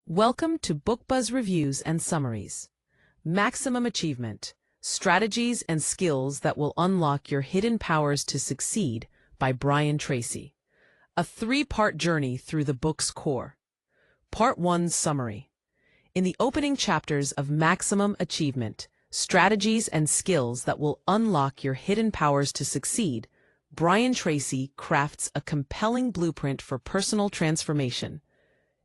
Welcome to BookBuzz Reviews and Summaries. Maximum Achievement: Strategies and Skills That Will Unlock Your Hidden Powers to Succeed by Brian Tracy. A three-part journey through the book's core. Part 1 Summary. In the opening chapters of Maximum Achievement: Strategies and Skills That Will Unlock Your Hidden Powers to Succeed, Brian Tracy crafts a compelling blueprint for personal transformation,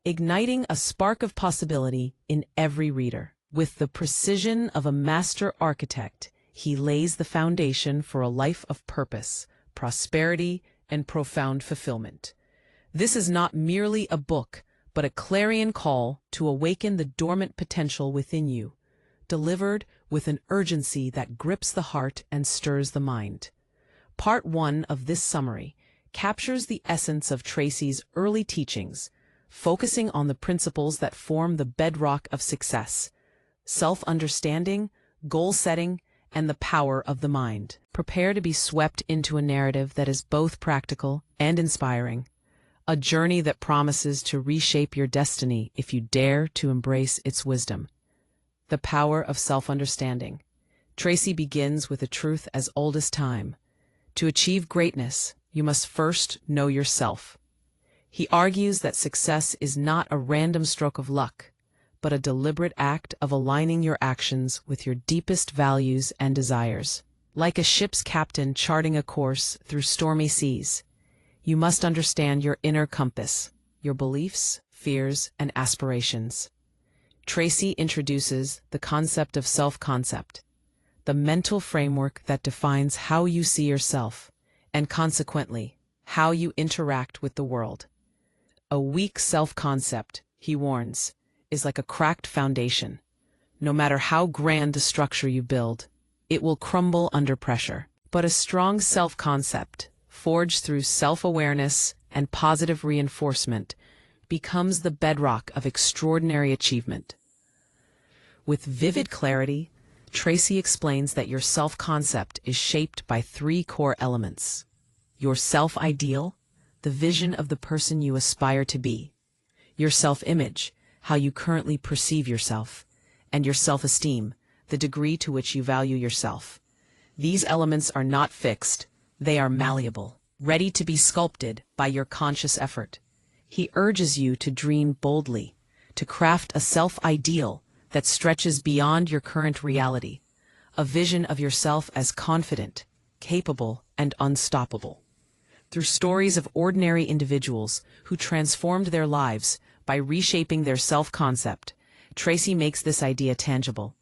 igniting a spark of possibility in every reader. With the precision of a master architect, he lays the foundation for a life of purpose, prosperity, and profound fulfillment. This is not merely a book, but a clarion call to awaken the dormant potential within you, delivered with an urgency that grips the heart and stirs the mind. Part 1 of this summary captures the essence of Tracy's early teachings, focusing on the principles that form the bedrock of success: self-understanding, goal-setting, and the power of the mind. Prepare to be swept into a narrative that is both practical and inspiring, a journey that promises to reshape your destiny if you dare to embrace its wisdom. The power of self-understanding. Tracy begins with a truth as old as time. To achieve greatness, you must first know yourself. He argues that success is not a random stroke of luck, but a deliberate act of aligning your actions with your deepest values and desires. Like a ship's captain charting a course through stormy seas, you must understand your inner compass, your beliefs, fears, and aspirations. Tracy introduces the concept of self-concept, the mental framework that defines how you see yourself, and consequently, how you interact with the world. A weak self-concept, he warns, is like a cracked foundation. No matter how grand the structure you build, it will crumble under pressure. But a strong self-concept, forged through self-awareness and positive reinforcement, becomes the bedrock of extraordinary achievement. With vivid clarity, Tracy explains that your self-concept is shaped by three core elements: your self-ideal, the vision of the person you aspire to be; your self-image, how you currently perceive yourself; and your self-esteem, the degree to which you value yourself. These elements are not fixed, they are malleable, ready to be sculpted by your conscious effort. He urges you to dream boldly, to craft a self-ideal that stretches beyond your current reality, a vision of yourself as confident, capable, and unstoppable. Through stories of ordinary individuals who transformed their lives by reshaping their self-concept, Tracy makes this idea tangible.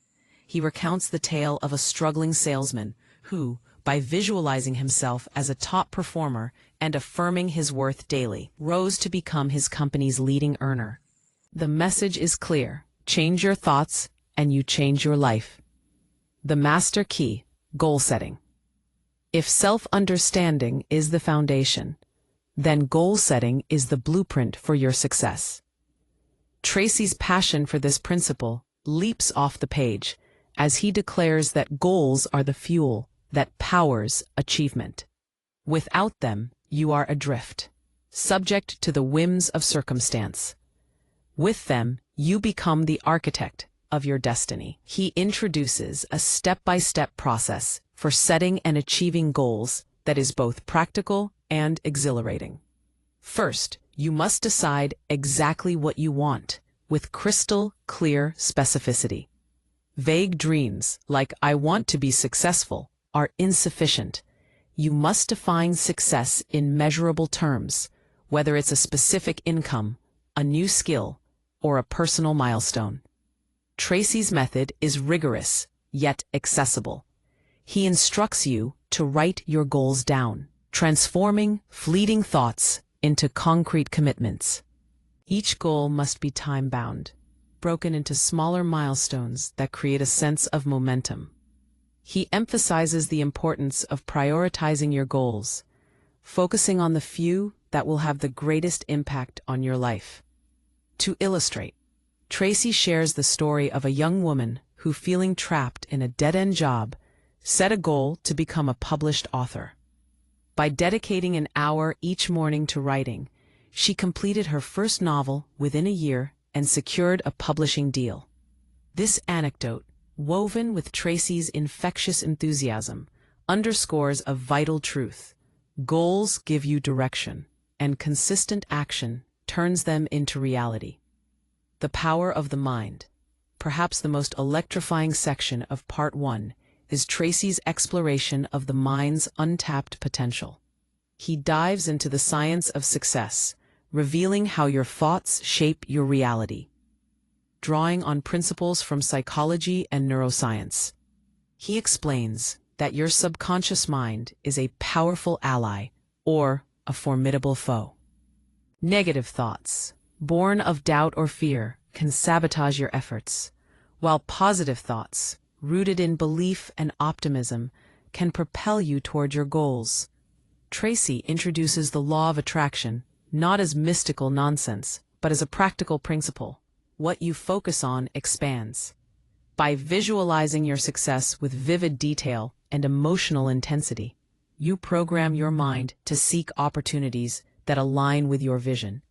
He recounts the tale of a struggling salesman who, by visualizing himself as a top performer and affirming his worth daily, rose to become his company's leading earner. The message is clear: change your thoughts, and you change your life. The master key: goal setting. If self-understanding is the foundation, then goal-setting is the blueprint for your success. Tracy's passion for this principle leaps off the page as he declares that goals are the fuel that powers achievement. Without them, you are adrift, subject to the whims of circumstance. With them, you become the architect of your destiny. He introduces a step-by-step process for setting and achieving goals that is both practical and exhilarating. First, you must decide exactly what you want, with crystal clear specificity. Vague dreams, like "I want to be successful," are insufficient. You must define success in measurable terms, whether it's a specific income, a new skill, or a personal milestone. Tracy's method is rigorous, yet accessible. He instructs you to write your goals down, transforming fleeting thoughts into concrete commitments. Each goal must be time-bound, broken into smaller milestones that create a sense of momentum. He emphasizes the importance of prioritizing your goals, focusing on the few that will have the greatest impact on your life. To illustrate, Tracy shares the story of a young woman who, feeling trapped in a dead-end job, set a goal to become a published author. By dedicating an hour each morning to writing, she completed her first novel within a year and secured a publishing deal. This anecdote, woven with Tracy's infectious enthusiasm, underscores a vital truth. Goals give you direction, and consistent action turns them into reality. The power of the mind. Perhaps the most electrifying section of Part 1 is Tracy's exploration of the mind's untapped potential. He dives into the science of success, revealing how your thoughts shape your reality. Drawing on principles from psychology and neuroscience, he explains that your subconscious mind is a powerful ally or a formidable foe. Negative thoughts, born of doubt or fear, can sabotage your efforts, while positive thoughts, rooted in belief and optimism, can propel you toward your goals. Tracy introduces the law of attraction, not as mystical nonsense, but as a practical principle. What you focus on expands. By visualizing your success with vivid detail and emotional intensity, you program your mind to seek opportunities that align with your vision.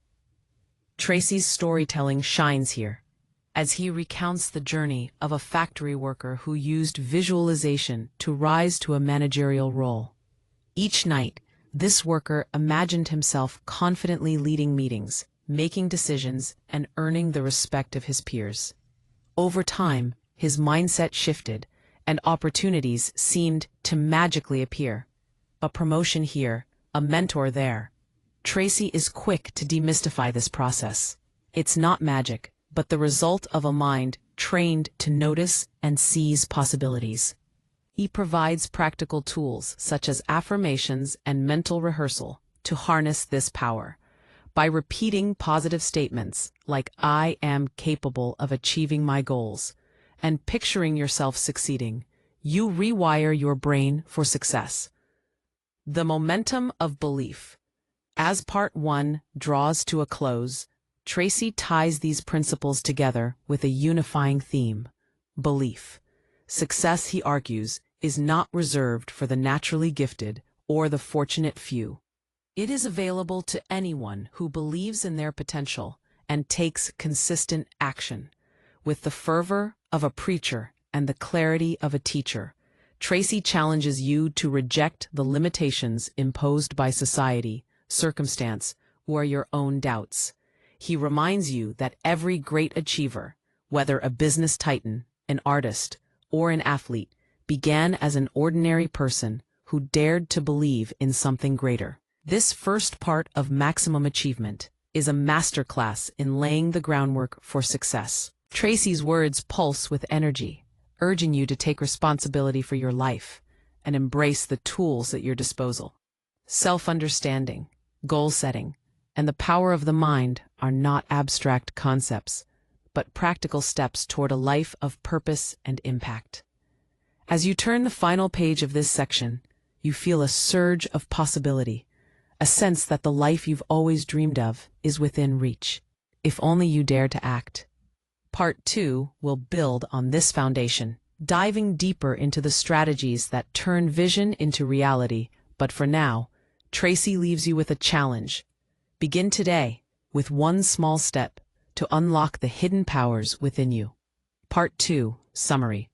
Tracy's storytelling shines here, as he recounts the journey of a factory worker who used visualization to rise to a managerial role. Each night, this worker imagined himself confidently leading meetings, making decisions, and earning the respect of his peers. Over time, his mindset shifted, and opportunities seemed to magically appear. A promotion here, a mentor there. Tracy is quick to demystify this process. It's not magic, but the result of a mind trained to notice and seize possibilities. He provides practical tools such as affirmations and mental rehearsal to harness this power. By repeating positive statements like "I am capable of achieving my goals" and picturing yourself succeeding, you rewire your brain for success. The momentum of belief. As Part 1 draws to a close, Tracy ties these principles together with a unifying theme: belief. Success, he argues, is not reserved for the naturally gifted or the fortunate few. It is available to anyone who believes in their potential and takes consistent action. With the fervor of a preacher and the clarity of a teacher, Tracy challenges you to reject the limitations imposed by society, circumstance, or your own doubts. He reminds you that every great achiever, whether a business titan, an artist, or an athlete, began as an ordinary person who dared to believe in something greater. This first part of Maximum Achievement is a masterclass in laying the groundwork for success. Tracy's words pulse with energy, urging you to take responsibility for your life and embrace the tools at your disposal. Self-understanding, goal setting, and the power of the mind are not abstract concepts, but practical steps toward a life of purpose and impact. As you turn the final page of this section, you feel a surge of possibility, a sense that the life you've always dreamed of is within reach, if only you dare to act. Part 2 will build on this foundation, diving deeper into the strategies that turn vision into reality. But for now, Tracy leaves you with a challenge. Begin today, with one small step, to unlock the hidden powers within you. Part 2, Summary.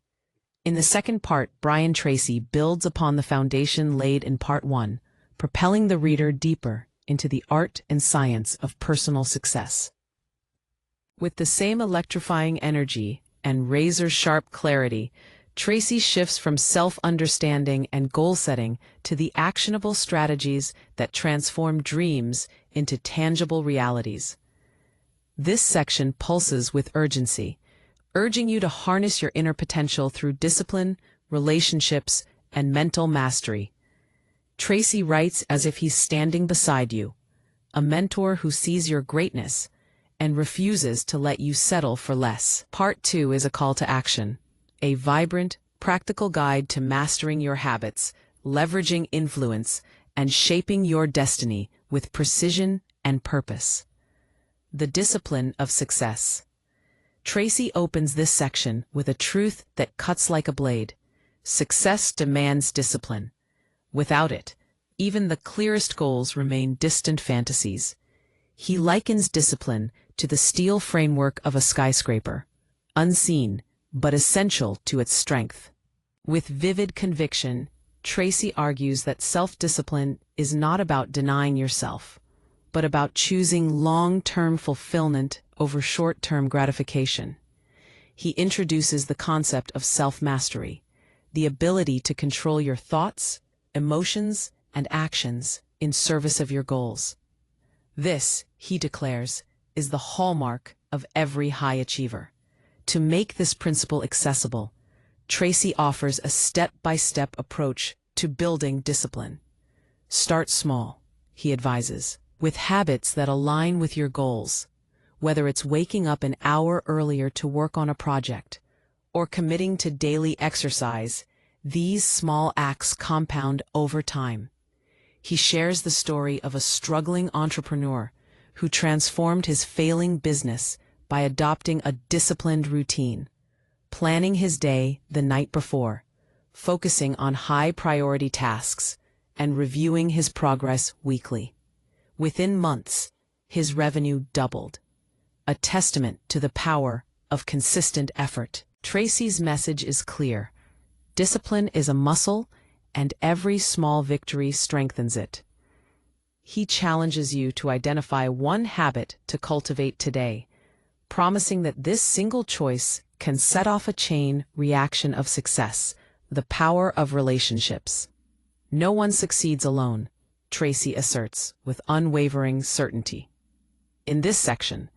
In the second part, Brian Tracy builds upon the foundation laid in Part 1, propelling the reader deeper into the art and science of personal success. With the same electrifying energy and razor-sharp clarity, Tracy shifts from self-understanding and goal-setting to the actionable strategies that transform dreams into tangible realities. This section pulses with urgency, urging you to harness your inner potential through discipline, relationships, and mental mastery. Tracy writes as if he's standing beside you, a mentor who sees your greatness and refuses to let you settle for less. Part 2 is a call to action, a vibrant, practical guide to mastering your habits, leveraging influence, and shaping your destiny with precision and purpose. The discipline of success. Tracy opens this section with a truth that cuts like a blade. Success demands discipline. Without it, even the clearest goals remain distant fantasies. He likens discipline to the steel framework of a skyscraper, unseen but essential to its strength. With vivid conviction, Tracy argues that self-discipline is not about denying yourself, but about choosing long-term fulfillment over short-term gratification. He introduces the concept of self-mastery, the ability to control your thoughts, emotions, and actions in service of your goals. This, he declares, is the hallmark of every high achiever. To make this principle accessible, Tracy offers a step-by-step approach to building discipline. Start small, he advises, with habits that align with your goals. Whether it's waking up an hour earlier to work on a project or committing to daily exercise, these small acts compound over time. He shares the story of a struggling entrepreneur who transformed his failing business by adopting a disciplined routine, planning his day the night before, focusing on high-priority tasks, and reviewing his progress weekly. Within months, his revenue doubled, a testament to the power of consistent effort. Tracy's message is clear. Discipline is a muscle, and every small victory strengthens it. He challenges you to identify one habit to cultivate today, promising that this single choice can set off a chain reaction of success, the power of relationships. No one succeeds alone, Tracy asserts with unwavering certainty. In this section,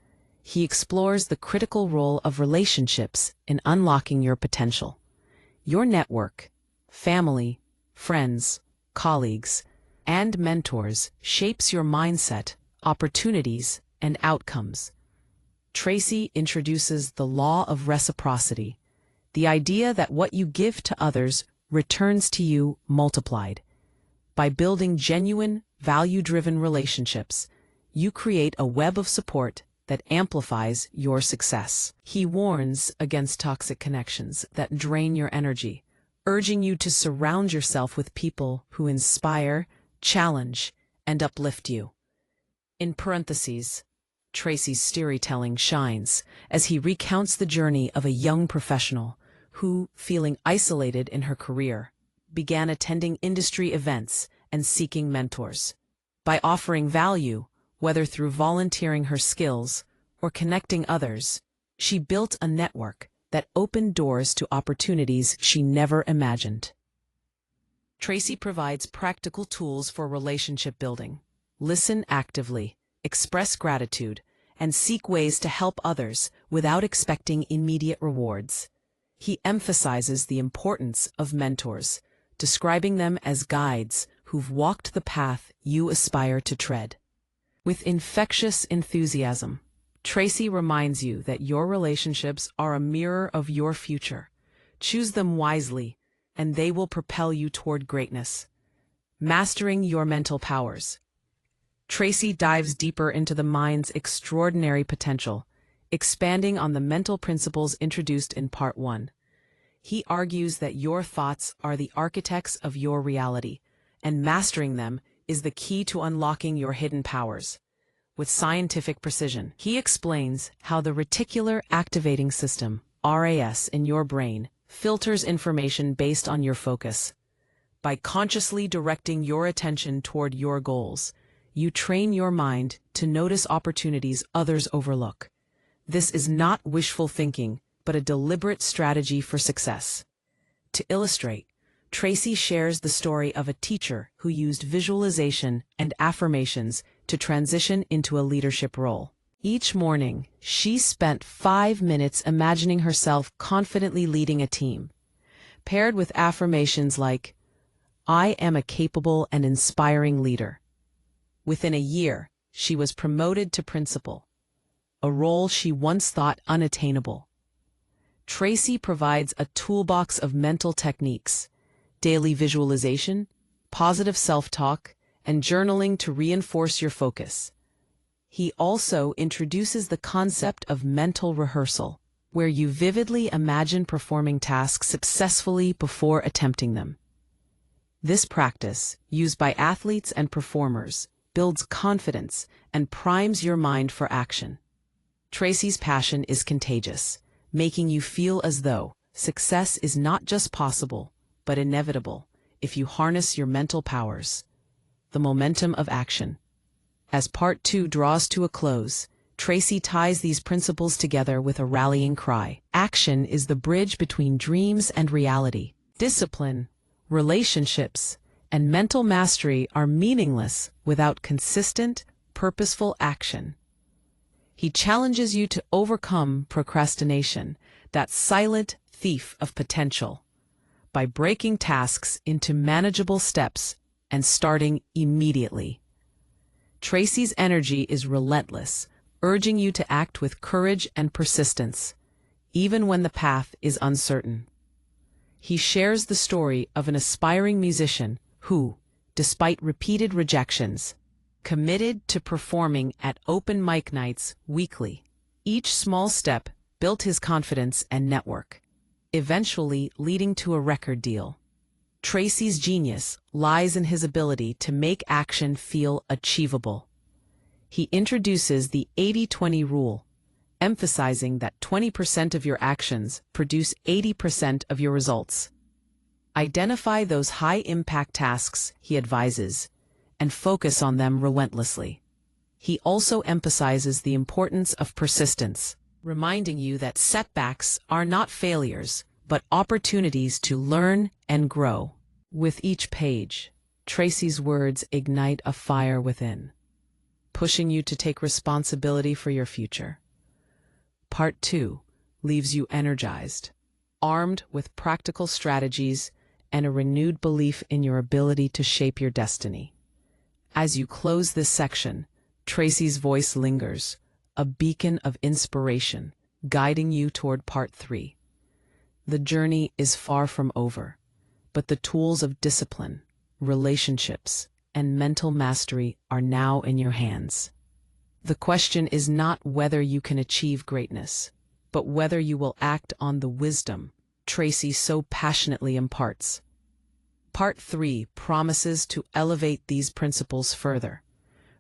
he explores the critical role of relationships in unlocking your potential. Your network, family, friends, colleagues, and mentors shapes your mindset, opportunities, and outcomes. Tracy introduces the law of reciprocity, the idea that what you give to others returns to you multiplied. By building genuine, value-driven relationships, you create a web of support that amplifies your success. He warns against toxic connections that drain your energy, urging you to surround yourself with people who inspire, challenge, and uplift you. In parentheses, Tracy's storytelling shines as he recounts the journey of a young professional who, feeling isolated in her career, began attending industry events and seeking mentors. By offering value, whether through volunteering her skills or connecting others, she built a network that opened doors to opportunities she never imagined. Tracy provides practical tools for relationship building. Listen actively, express gratitude, and seek ways to help others without expecting immediate rewards. He emphasizes the importance of mentors, describing them as guides who've walked the path you aspire to tread. With infectious enthusiasm, Tracy reminds you that your relationships are a mirror of your future. Choose them wisely, and they will propel you toward greatness. Mastering your mental powers. Tracy dives deeper into the mind's extraordinary potential, expanding on the mental principles introduced in Part 1. He argues that your thoughts are the architects of your reality, and mastering them is the key to unlocking your hidden powers. With scientific precision, he explains how the reticular activating system, RAS, in your brain filters information based on your focus. By consciously directing your attention toward your goals, you train your mind to notice opportunities others overlook. This is not wishful thinking, but a deliberate strategy for success. To illustrate, Tracy shares the story of a teacher who used visualization and affirmations to transition into a leadership role. Each morning, she spent 5 minutes imagining herself confidently leading a team, paired with affirmations like, "I am a capable and inspiring leader." Within a year, she was promoted to principal, a role she once thought unattainable. Tracy provides a toolbox of mental techniques, daily visualization, positive self-talk, and journaling to reinforce your focus. He also introduces the concept of mental rehearsal, where you vividly imagine performing tasks successfully before attempting them. This practice, used by athletes and performers, builds confidence, and primes your mind for action. Tracy's passion is contagious, making you feel as though success is not just possible, but inevitable if you harness your mental powers. The momentum of action. As Part 2 draws to a close, Tracy ties these principles together with a rallying cry. Action is the bridge between dreams and reality. Discipline, relationships, and mental mastery are meaningless without consistent, purposeful action. He challenges you to overcome procrastination, that silent thief of potential, by breaking tasks into manageable steps and starting immediately. Tracy's energy is relentless, urging you to act with courage and persistence, even when the path is uncertain. He shares the story of an aspiring musician who, despite repeated rejections, committed to performing at open mic nights weekly. Each small step built his confidence and network, eventually leading to a record deal. Tracy's genius lies in his ability to make action feel achievable. He introduces the 80-20 rule, emphasizing that 20% of your actions produce 80% of your results. Identify those high-impact tasks, he advises, and focus on them relentlessly. He also emphasizes the importance of persistence, reminding you that setbacks are not failures, but opportunities to learn and grow. With each page, Tracy's words ignite a fire within, pushing you to take responsibility for your future. Part 2 leaves you energized, armed with practical strategies and a renewed belief in your ability to shape your destiny. As you close this section, Tracy's voice lingers, a beacon of inspiration, guiding you toward Part 3. The journey is far from over, but the tools of discipline, relationships, and mental mastery are now in your hands. The question is not whether you can achieve greatness, but whether you will act on the wisdom Tracy so passionately imparts. Part 3 promises to elevate these principles further,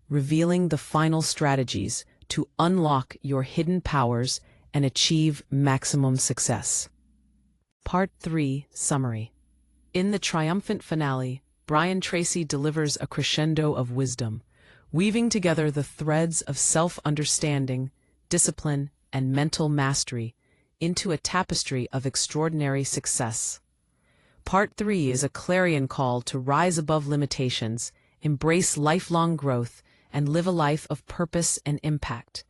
revealing the final strategies to unlock your hidden powers and achieve maximum success. Part 3 Summary. In the triumphant finale, Brian Tracy delivers a crescendo of wisdom, weaving together the threads of self-understanding, discipline, and mental mastery into a tapestry of extraordinary success. Part 3 is a clarion call to rise above limitations, embrace lifelong growth, and live a life of purpose and impact.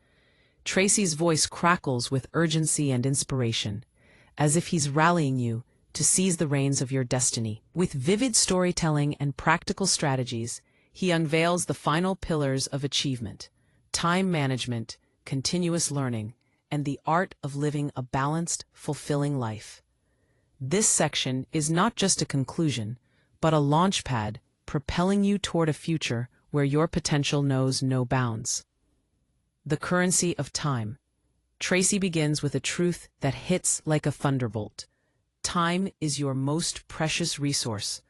Tracy's voice crackles with urgency and inspiration, as if he's rallying you to seize the reins of your destiny. With vivid storytelling and practical strategies, he unveils the final pillars of achievement: time management, continuous learning, and the art of living a balanced, fulfilling life. This section is not just a conclusion, but a launchpad propelling you toward a future where your potential knows no bounds. The currency of time. Tracy begins with a truth that hits like a thunderbolt. Time is your most precious resource,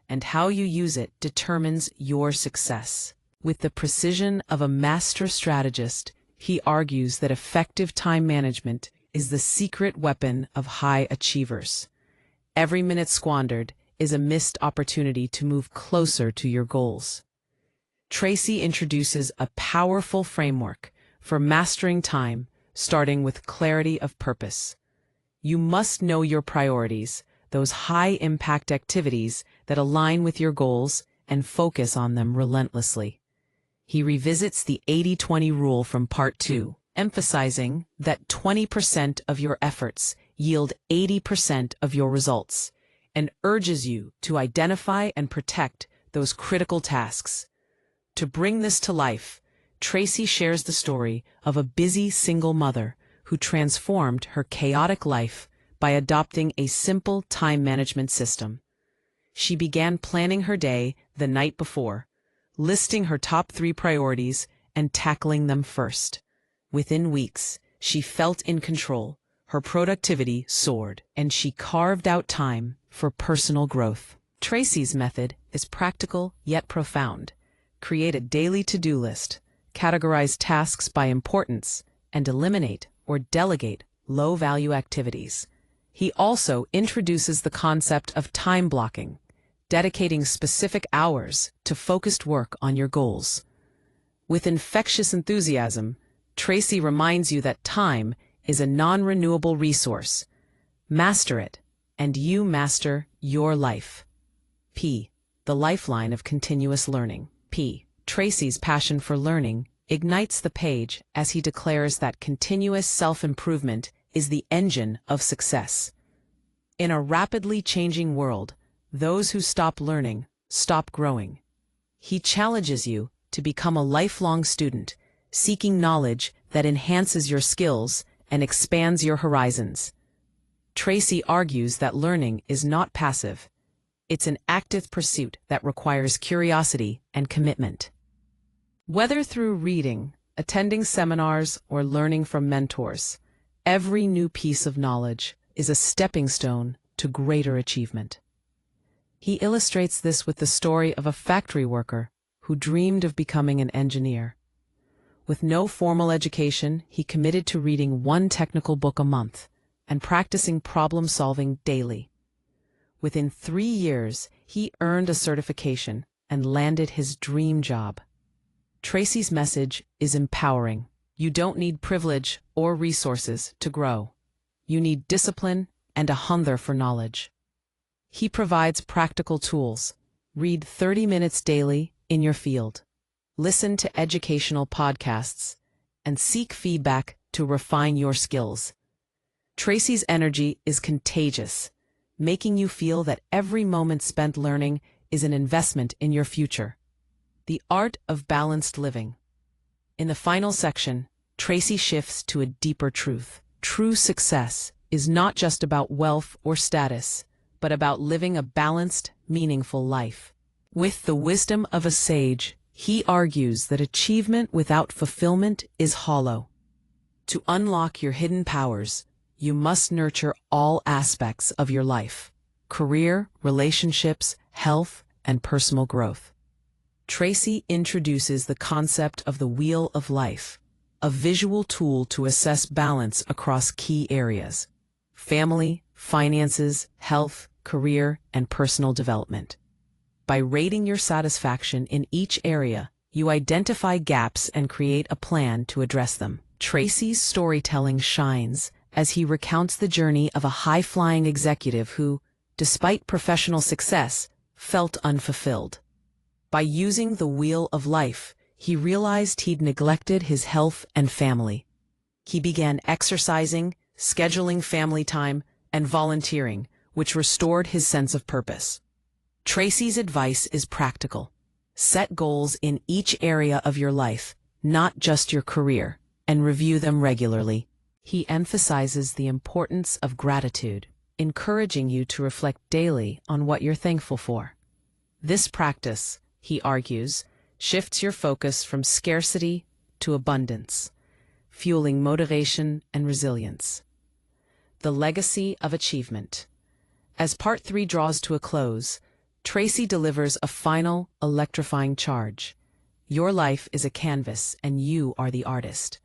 and how you use it determines your success. With the precision of a master strategist, he argues that effective time management is the secret weapon of high achievers. Every minute squandered is a missed opportunity to move closer to your goals. Tracy introduces a powerful framework for mastering time, starting with clarity of purpose. You must know your priorities, those high-impact activities that align with your goals, and focus on them relentlessly. He revisits the 80-20 rule from Part 2, emphasizing that 20% of your efforts yield 80% of your results, and urges you to identify and protect those critical tasks. To bring this to life, Tracy shares the story of a busy single mother who transformed her chaotic life by adopting a simple time management system. She began planning her day the night before, listing her top 3 priorities and tackling them first. Within weeks, she felt in control, her productivity soared, and she carved out time for personal growth. Tracy's method is practical yet profound, Create a daily to-do list, categorize tasks by importance, and eliminate or delegate low-value activities. He also introduces the concept of time blocking, dedicating specific hours to focused work on your goals. With infectious enthusiasm, Tracy reminds you that time is a non-renewable resource. Master it, and you master your life. P. The lifeline of continuous learning. P. Tracy's passion for learning ignites the page as he declares that continuous self-improvement is the engine of success. In a rapidly changing world, those who stop learning stop growing. He challenges you to become a lifelong student, seeking knowledge that enhances your skills and expands your horizons. Tracy argues that learning is not passive. It's an active pursuit that requires curiosity and commitment. Whether through reading, attending seminars, or learning from mentors, every new piece of knowledge is a stepping stone to greater achievement. He illustrates this with the story of a factory worker who dreamed of becoming an engineer. With no formal education, he committed to reading one technical book a month and practicing problem-solving daily. Within 3 years, he earned a certification and landed his dream job. Tracy's message is empowering. You don't need privilege or resources to grow. You need discipline and a hunger for knowledge. He provides practical tools. Read 30 minutes daily in your field. Listen to educational podcasts and seek feedback to refine your skills. Tracy's energy is contagious, making you feel that every moment spent learning is an investment in your future. The art of balanced living. In the final section, Tracy shifts to a deeper truth. True success is not just about wealth or status, but about living a balanced, meaningful life. With the wisdom of a sage, he argues that achievement without fulfillment is hollow. To unlock your hidden powers, you must nurture all aspects of your life: career, relationships, health, and personal growth. Tracy introduces the concept of the Wheel of Life, a visual tool to assess balance across key areas: family, finances, health, career, and personal development. By rating your satisfaction in each area, you identify gaps and create a plan to address them. Tracy's storytelling shines as he recounts the journey of a high-flying executive who, despite professional success, felt unfulfilled. By using the Wheel of Life, he realized he'd neglected his health and family. He began exercising, scheduling family time, and volunteering, which restored his sense of purpose. Tracy's advice is practical. Set goals in each area of your life, not just your career, and review them regularly. He emphasizes the importance of gratitude, encouraging you to reflect daily on what you're thankful for. This practice, he argues, shifts your focus from scarcity to abundance, fueling motivation and resilience. The legacy of achievement. As Part 3 draws to a close, Tracy delivers a final, electrifying charge. Your life is a canvas, and you are the artist.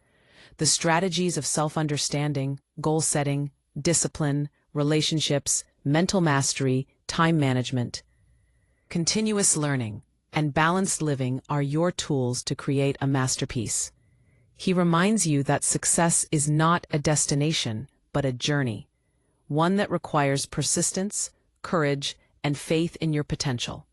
The strategies of self-understanding, goal-setting, discipline, relationships, mental mastery, time management, continuous learning, and balanced living are your tools to create a masterpiece. He reminds you that success is not a destination, but a journey, one that requires persistence, courage, and faith in your potential.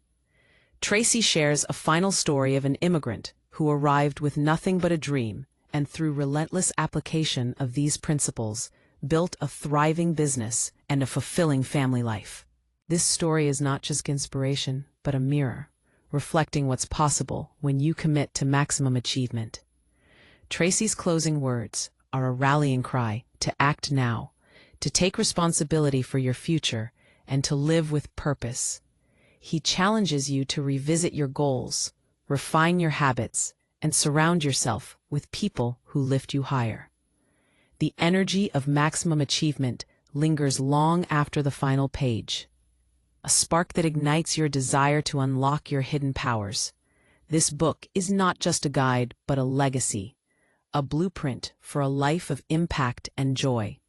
Tracy shares a final story of an immigrant who arrived with nothing but a dream, and through relentless application of these principles, built a thriving business and a fulfilling family life. This story is not just inspiration, but a mirror, reflecting what's possible when you commit to maximum achievement. Tracy's closing words are a rallying cry to act now, to take responsibility for your future, and to live with purpose. He challenges you to revisit your goals, refine your habits, and surround yourself with people who lift you higher. The energy of maximum achievement lingers long after the final page, a spark that ignites your desire to unlock your hidden powers. This book is not just a guide, but a legacy, a blueprint for a life of impact and joy.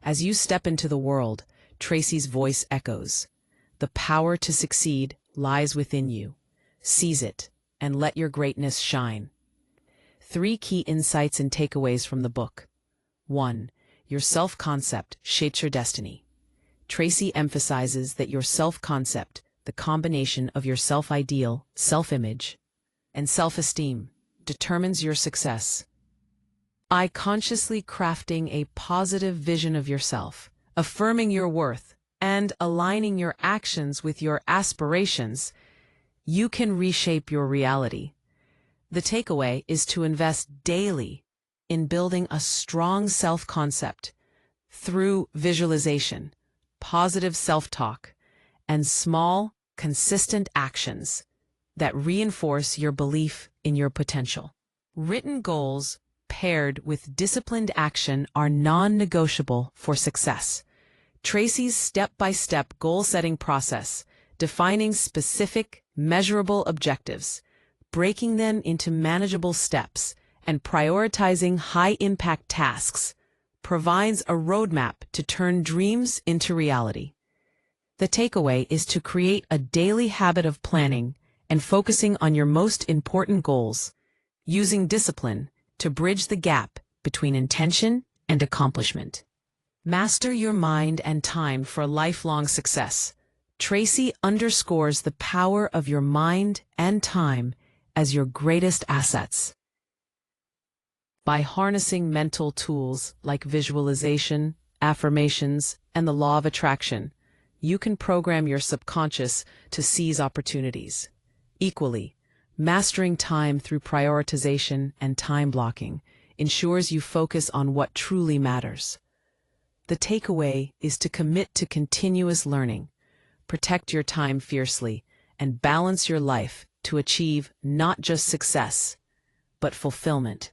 As you step into the world, Tracy's voice echoes. The power to succeed lies within you. Seize it and let your greatness shine. 3 key insights and takeaways from the book. 1. Your self-concept shapes your destiny. Tracy emphasizes that your self-concept, the combination of your self-ideal, self-image, and self-esteem, determines your success. By consciously crafting a positive vision of yourself, affirming your worth, and aligning your actions with your aspirations, you can reshape your reality. The takeaway is to invest daily in building a strong self-concept through visualization, positive self-talk, and small, consistent actions that reinforce your belief in your potential. Written goals paired with disciplined action are non-negotiable for success. Tracy's step-by-step goal-setting process, defining specific, measurable objectives, breaking them into manageable steps, and prioritizing high-impact tasks, provides a roadmap to turn dreams into reality. The takeaway is to create a daily habit of planning and focusing on your most important goals, using discipline to bridge the gap between intention and accomplishment. Master your mind and time for lifelong success. Tracy underscores the power of your mind and time as your greatest assets. By harnessing mental tools like visualization, affirmations, and the law of attraction, you can program your subconscious to seize opportunities. Equally, mastering time through prioritization and time blocking ensures you focus on what truly matters. The takeaway is to commit to continuous learning, protect your time fiercely, and balance your life to achieve not just success, but fulfillment.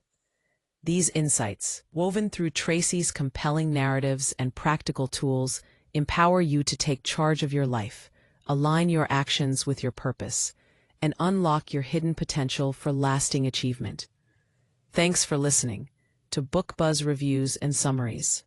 These insights, woven through Tracy's compelling narratives and practical tools, empower you to take charge of your life, align your actions with your purpose, and unlock your hidden potential for lasting achievement. Thanks for listening to Book Buzz Reviews and Summaries.